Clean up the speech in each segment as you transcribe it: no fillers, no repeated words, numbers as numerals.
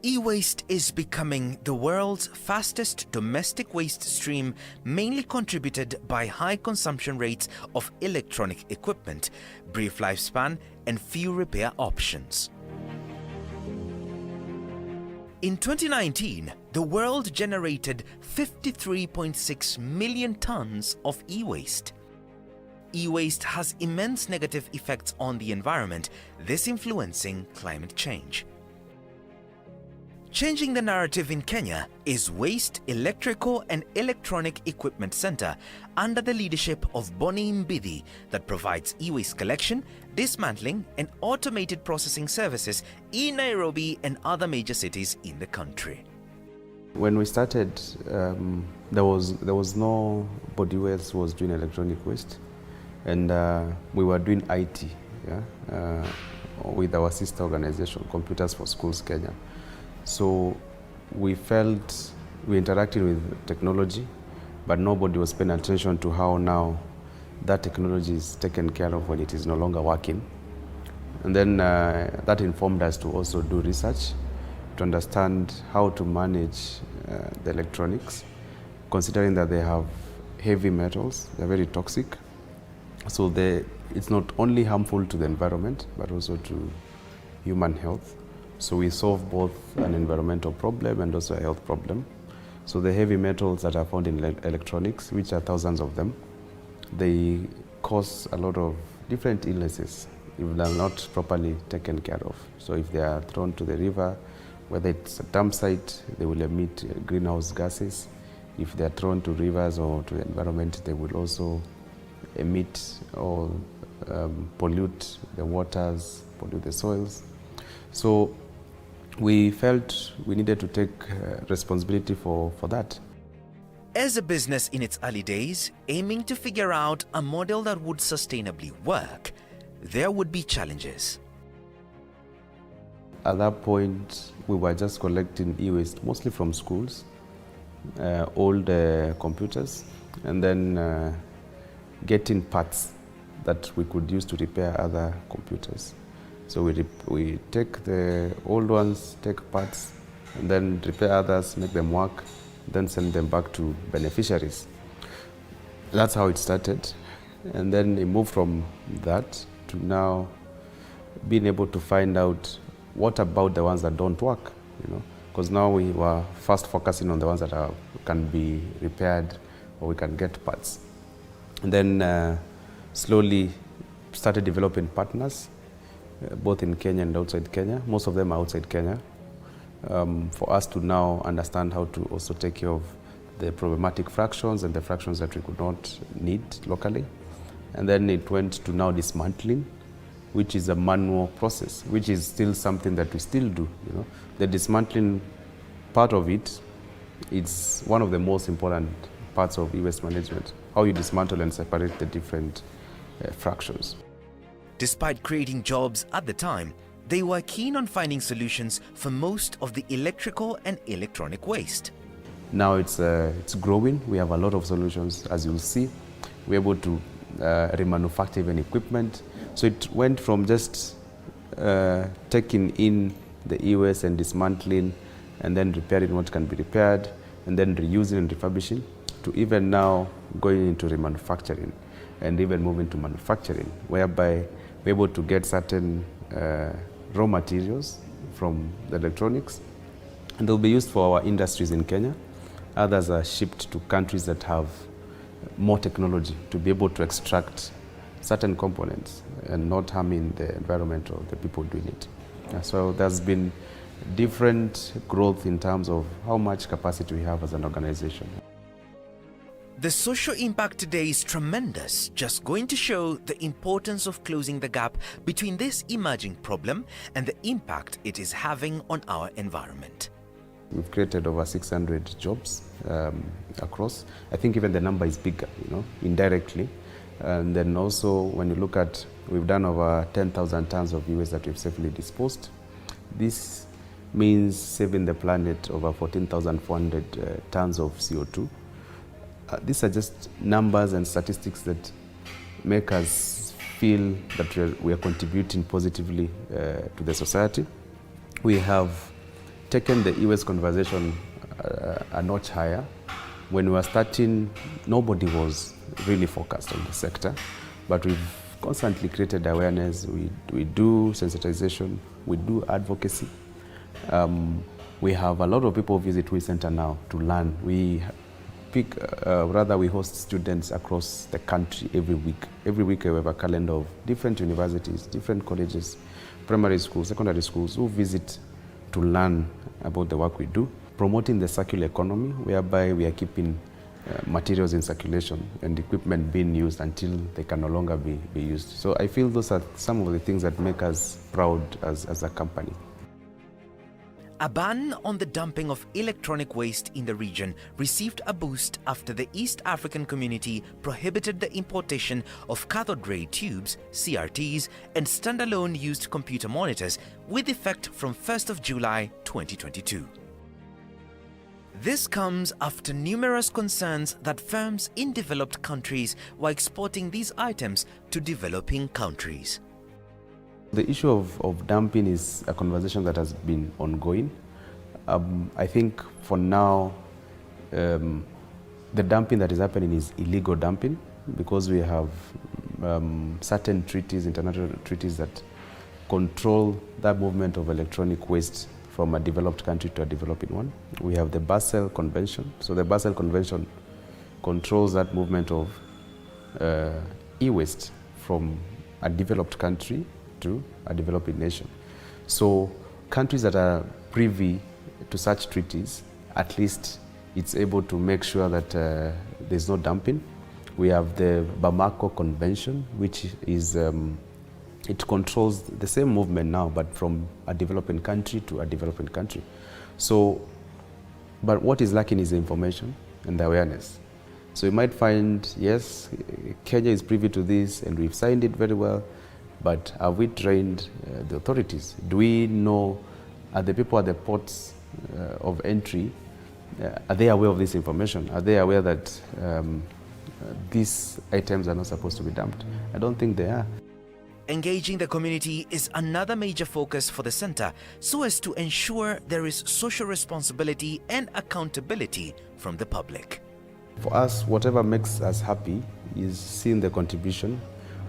E-waste is becoming the world's fastest domestic waste stream, mainly contributed by high consumption rates of electronic equipment, brief lifespan, and few repair options. In 2019, the world generated 53.6 million tons of e-waste. E-waste has immense negative effects on the environment, this influencing climate change. Changing the narrative in Kenya is Waste Electrical and Electronic Equipment Center under the leadership of Bonnie Mbidi that provides e-waste collection, dismantling and automated processing services in Nairobi and other major cities in the country. When we started, there was nobody else was doing electronic waste, and we were doing IT, with our sister organization, Computers for Schools Kenya. So we felt we interacted with technology, but nobody was paying attention to how now that technology is taken care of when it is no longer working. And then that informed us to also do research to understand how to manage the electronics, considering that they have heavy metals, they're very toxic. So it's not only harmful to the environment, but also to human health. So we solve both an environmental problem and also a health problem. So the heavy metals that are found in electronics, which are thousands of them, they cause a lot of different illnesses if they are not properly taken care of. So if they are thrown to the river, whether it's a dump site, they will emit greenhouse gases. If they are thrown to rivers or to the environment, they will also emit or pollute the waters, pollute the soils. So we felt we needed to take responsibility for that. As a business in its early days, aiming to figure out a model that would sustainably work, there would be challenges. At that point, we were just collecting e-waste, mostly from schools, old computers, and then getting parts that we could use to repair other computers. So we take the old ones, take parts, and then repair others, make them work, then send them back to beneficiaries. That's how it started. And then we moved from that to now being able to find out what about the ones that don't work, because now we were first focusing on the ones that can be repaired or we can get parts. And then slowly started developing partners, both in Kenya and outside Kenya. Most of them are outside Kenya, for us to now understand how to also take care of the problematic fractions and the fractions that we could not need locally. And then it went to now dismantling, which is a manual process, which is still something that we still do. The dismantling part of it, it's one of the most important parts of e-waste management, how you dismantle and separate the different fractions. Despite creating jobs at the time, they were keen on finding solutions for most of the electrical and electronic waste. Now it's growing. We have a lot of solutions, as you'll see. We're able to remanufacture even equipment. So it went from just taking in the e-waste and dismantling and then repairing what can be repaired and then reusing and refurbishing to even now going into remanufacturing and even moving to manufacturing, whereby we're able to get certain raw materials from the electronics, and they'll be used for our industries in Kenya. Others are shipped to countries that have more technology to be able to extract certain components and not harming the environment or the people doing it. So there's been different growth in terms of how much capacity we have as an organization. The social impact today is tremendous, just going to show the importance of closing the gap between this emerging problem and the impact it is having on our environment. We've created over 600 jobs across. I think even the number is bigger, indirectly. And then also when you look at, we've done over 10,000 tons of e-waste that we've safely disposed. This means saving the planet over 14,400 tons of CO2. These are just numbers and statistics that make us feel that we are contributing positively to the society. We have taken the e-waste conversation a notch higher. When we were starting, nobody was really focused on the sector, but we've constantly created awareness. We do sensitization, we do advocacy. We have a lot of people visit WEEE Center now to learn. We host students across the country every week. Every week we have a calendar of different universities, different colleges, primary schools, secondary schools who visit to learn about the work we do, promoting the circular economy, whereby we are keeping materials in circulation and equipment being used until they can no longer be used. So I feel those are some of the things that make us proud as a company. A ban on the dumping of electronic waste in the region received a boost after the East African community prohibited the importation of cathode ray tubes, CRTs, and standalone used computer monitors with effect from 1st of July 2022. This comes after numerous concerns that firms in developed countries were exporting these items to developing countries. The issue of dumping is a conversation that has been ongoing. I think for now, the dumping that is happening is illegal dumping because we have certain treaties, international treaties that control that movement of electronic waste from a developed country to a developing one. We have the Basel Convention. So the Basel Convention controls that movement of e-waste from a developed country to a developing nation. So countries that are privy to such treaties, at least it's able to make sure that there's no dumping. We have the Bamako Convention, which is, it controls the same movement now, but from a developing country to a developing country. So, but what is lacking is the information and the awareness. So you might find, yes, Kenya is privy to this and we've signed it very well, but have we trained the authorities? Do we know, are the people at the ports of entry, are they aware of this information? Are they aware that these items are not supposed to be dumped? I don't think they are. Engaging the community is another major focus for the center, so as to ensure there is social responsibility and accountability from the public. For us, whatever makes us happy is seeing the contribution.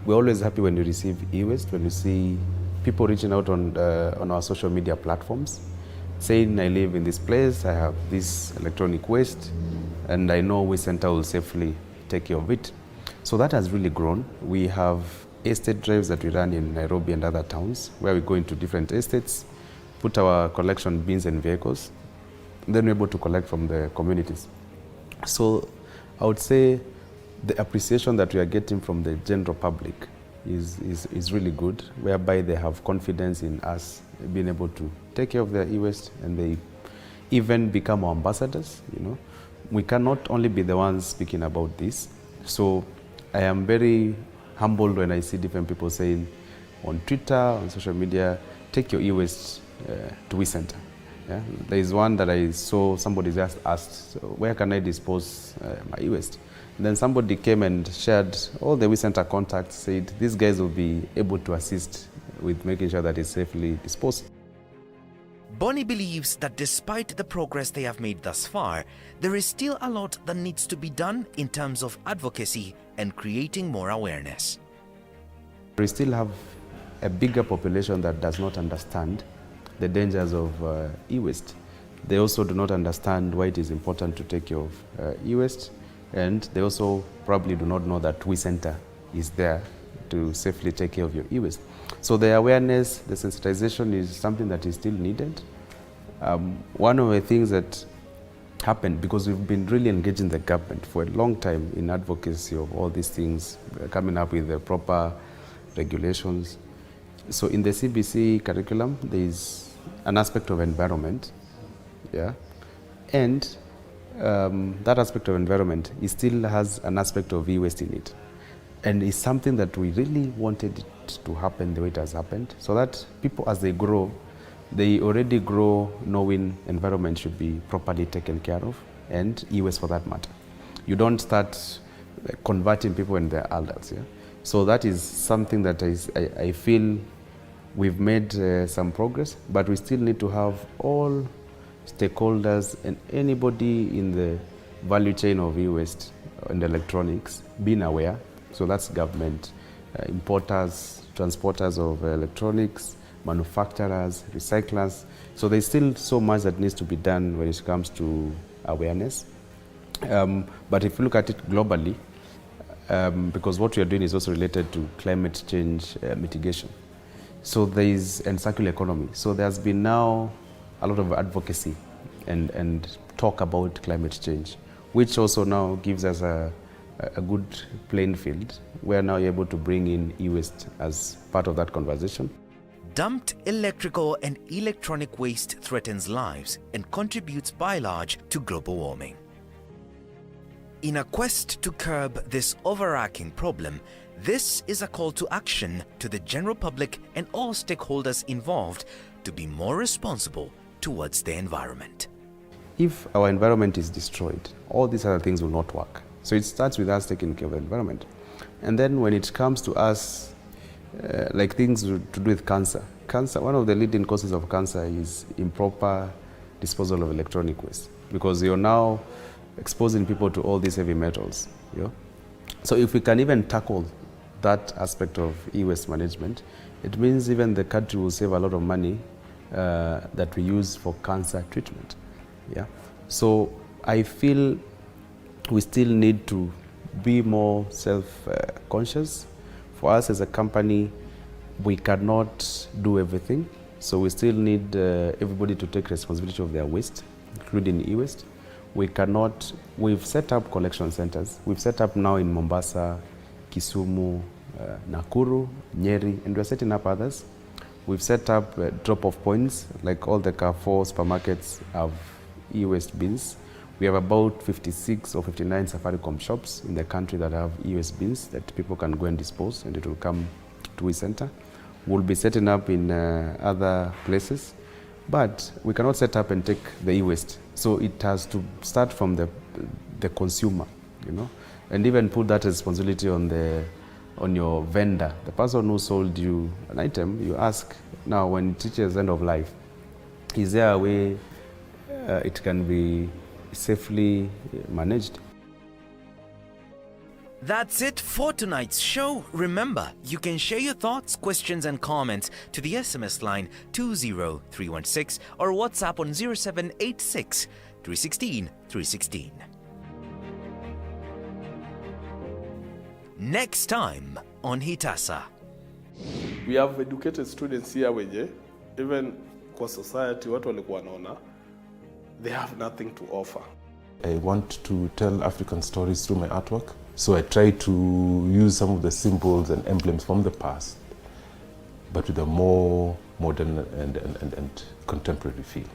We're always happy when we receive e-waste, when we see people reaching out on our social media platforms, saying, I live in this place, I have this electronic waste, and I know WEEE Center will safely take care of it. So that has really grown. We have estate drives that we run in Nairobi and other towns, where we go into different estates, put our collection bins and vehicles, then we're able to collect from the communities. So I would say the appreciation that we are getting from the general public is really good, whereby they have confidence in us being able to take care of their e-waste, and they even become our ambassadors. You know, we cannot only be the ones speaking about this. So I am very humbled when I see different people saying on Twitter, on social media, take your e-waste to WEEE Center. Yeah? There is one that I saw, somebody just asked, so where can I dispose my e-waste? Then somebody came and shared all the WEEE Center contacts, said these guys will be able to assist with making sure that it's safely disposed. Bonnie believes that despite the progress they have made thus far, there is still a lot that needs to be done in terms of advocacy and creating more awareness. We still have a bigger population that does not understand the dangers of e-waste. They also do not understand why it is important to take care of e-waste, and they also probably do not know that WEEE Center is there to safely take care of your e-waste. So the awareness, the sensitization is something that is still needed. One of the things that happened, because we've been really engaging the government for a long time in advocacy of all these things, coming up with the proper regulations. So in the CBC curriculum, there is an aspect of environment, yeah, and that aspect of environment, it still has an aspect of e-waste in it. And it's something that we really wanted it to happen the way it has happened, so that people, as they grow, they already grow knowing environment should be properly taken care of, and e-waste for that matter. You don't start converting people when they're adults. Yeah? So that is something that I feel we've made some progress, but we still need to have all stakeholders, and anybody in the value chain of e-waste and electronics being aware. So that's government, importers, transporters of electronics, manufacturers, recyclers. So there's still so much that needs to be done when it comes to awareness. But if you look at it globally, because what we are doing is also related to climate change mitigation. So and circular economy. So there's been now a lot of advocacy and talk about climate change, which also now gives us a good playing field where now you're able to bring in e-waste as part of that conversation. Dumped electrical and electronic waste threatens lives and contributes by large to global warming. In a quest to curb this overarching problem, this is a call to action to the general public and all stakeholders involved to be more responsible towards the environment. If our environment is destroyed, all these other things will not work. So it starts with us taking care of the environment. And then when it comes to us, like things to do with cancer. One of the leading causes of cancer is improper disposal of electronic waste, because you're now exposing people to all these heavy metals. You know? So if we can even tackle that aspect of e-waste management, it means even the country will save a lot of money that we use for cancer treatment. Yeah. So I feel we still need to be more self-conscious. For us as a company, we cannot do everything. So we still need everybody to take responsibility of their waste, including e-waste. We've set up collection centers. We've set up now in Mombasa, Kisumu, Nakuru, Nyeri, and we're setting up others. We've set up drop-off points, like all the Carrefour supermarkets have e-waste bins. We have about 56 or 59 Safaricom shops in the country that have e-waste bins that people can go and dispose, and it will come to WEEE Center. We'll be setting up in other places, but we cannot set up and take the e-waste. So it has to start from the consumer, you know, and even put that responsibility on your vendor, the person who sold you an item. You ask now, when it reaches end of life, is there a way it can be safely managed? That's it for tonight's show. Remember, you can share your thoughts, questions and comments to the SMS line 20316 or WhatsApp on 0786 316 316. Next time on Hitasa. We have educated students here wenye even kwa society watu walikuwa wanaona they have nothing to offer. I want to tell African stories through my artwork. So I try to use some of the symbols and emblems from the past, but with a more modern and contemporary feel.